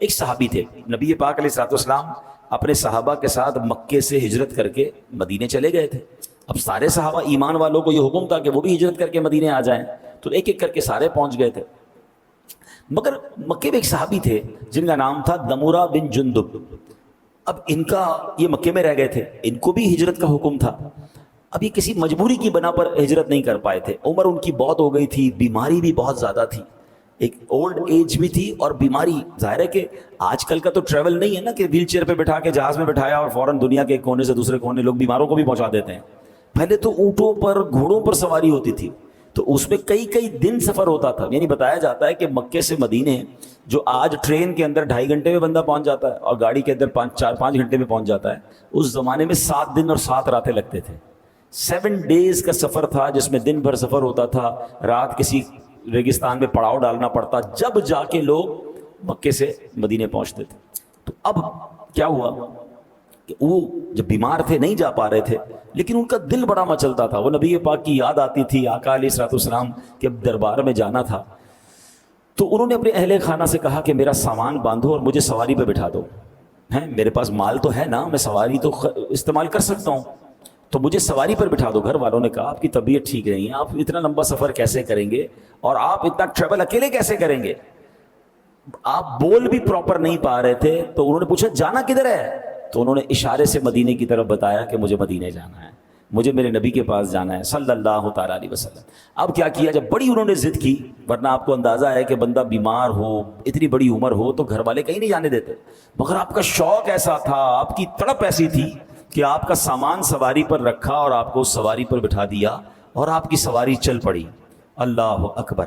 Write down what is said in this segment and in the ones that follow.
ایک صحابی تھے، نبی پاک علیہ الصلوۃ والسلام اپنے صحابہ کے ساتھ مکے سے ہجرت کر کے مدینے چلے گئے تھے. اب سارے صحابہ ایمان والوں کو یہ حکم تھا کہ وہ بھی ہجرت کر کے مدینے آ جائیں، تو ایک ایک کر کے سارے پہنچ گئے تھے. مگر مکے میں ایک صحابی تھے جن کا نام تھا دمورہ بن جندب. اب ان کا یہ مکے میں رہ گئے تھے، ان کو بھی ہجرت کا حکم تھا. اب یہ کسی مجبوری کی بنا پر ہجرت نہیں کر پائے تھے. عمر ان کی بہت ہو گئی تھی، بیماری بھی بہت زیادہ تھی، ایک اولڈ ایج بھی تھی اور بیماری. ظاہر ہے کہ آج کل کا تو ٹریول نہیں ہے نا کہ ویل چیئر پہ بٹھا کے جہاز میں بٹھایا اور فوراً دنیا کے ایک کونے سے دوسرے کونے لوگ بیماروں کو بھی پہنچا دیتے ہیں. پہلے تو اونٹوں پر گھوڑوں پر سواری ہوتی تھی، تو اس میں کئی کئی دن سفر ہوتا تھا. یعنی بتایا جاتا ہے کہ مکے سے مدینے جو آج ٹرین کے اندر 2.5 گھنٹے میں بندہ پہنچ جاتا ہے اور گاڑی کے اندر 4-5 گھنٹے میں پہنچ جاتا ہے، اس زمانے میں 7 دن اور 7 راتیں لگتے تھے. 7 days کا سفر تھا جس میں دن بھر سفر ہوتا تھا، رات کسی ریگستان میں پڑاؤ ڈالنا پڑتا، جب جا کے لوگ مکے سے مدینے پہنچتے تھے. تو اب کیا ہوا کہ وہ جب بیمار تھے نہیں جا پا رہے تھے، لیکن ان کا دل بڑا مچلتا تھا. وہ نبی پاک کی یاد آتی تھی، آقا علیہ الصلوۃ والسلام کے دربار میں جانا تھا. تو انہوں نے اپنے اہل خانہ سے کہا کہ میرا سامان باندھو اور مجھے سواری پہ بٹھا دو. میرے پاس مال تو ہے نا، میں سواری تو استعمال کر سکتا ہوں، تو مجھے سواری پر بٹھا دو. گھر والوں نے کہا آپ کی طبیعت ٹھیک نہیں ہے، آپ اتنا لمبا سفر کیسے کریں گے اور آپ اتنا ٹریول اکیلے کیسے کریں گے؟ آپ بول بھی پراپر نہیں پا رہے تھے. تو انہوں نے پوچھا جانا کدھر ہے؟ تو انہوں نے اشارے سے مدینے کی طرف بتایا کہ مجھے مدینے جانا ہے، مجھے میرے نبی کے پاس جانا ہے صلی اللہ تعالیٰ علیہ وسلم. اب کیا کیا، جب بڑی انہوں نے ضد کی، ورنہ آپ کو اندازہ ہے کہ بندہ بیمار ہو، اتنی بڑی عمر ہو تو گھر والے کہیں نہیں جانے دیتے. مگر آپ کا شوق ایسا تھا، آپ کی تڑپ ایسی تھی کہ آپ کا سامان سواری پر رکھا اور آپ کو سواری پر بٹھا دیا اور آپ کی سواری چل پڑی. اللہ اکبر.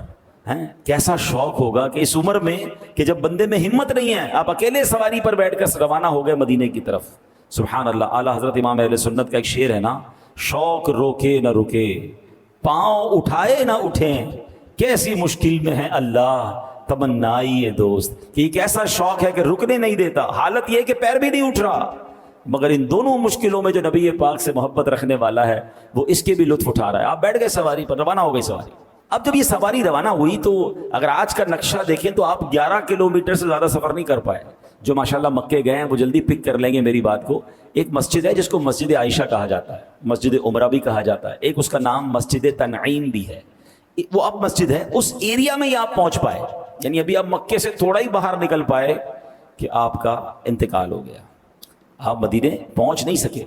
کیسا شوق ہوگا کہ اس عمر میں کہ جب بندے میں ہمت نہیں ہے، آپ اکیلے سواری پر بیٹھ کر روانہ ہو گئے مدینے کی طرف. سبحان اللہ. اعلیٰ حضرت امام اہل سنت کا ایک شعر ہے نا، شوق روکے نہ رکے، پاؤں اٹھائے نہ اٹھیں، کیسی مشکل میں ہے اللہ تمنائی دوست. کہ ایک ایسا شوق ہے کہ رکنے نہیں دیتا، حالت یہ ہے کہ پیر بھی نہیں اٹھ رہا، مگر ان دونوں مشکلوں میں جو نبی پاک سے محبت رکھنے والا ہے وہ اس کے بھی لطف اٹھا رہا ہے. آپ بیٹھ گئے سواری پر، روانہ ہو گئی سواری. اب جب یہ سواری روانہ ہوئی تو اگر آج کا نقشہ دیکھیں تو آپ 11 کلومیٹر سے زیادہ سفر نہیں کر پائے. جو ماشاءاللہ مکے گئے ہیں وہ جلدی پک کر لیں گے میری بات کو. ایک مسجد ہے جس کو مسجد عائشہ کہا جاتا ہے، مسجد عمرہ بھی کہا جاتا ہے، ایک اس کا نام مسجد تنعیم بھی ہے. وہ اب مسجد ہے، اس ایریا میں ہی آپ پہنچ پائے. یعنی ابھی آپ مکے سے تھوڑا ہی باہر نکل پائے کہ آپ کا انتقال ہو گیا، آپ مدینے پہنچ نہیں سکے.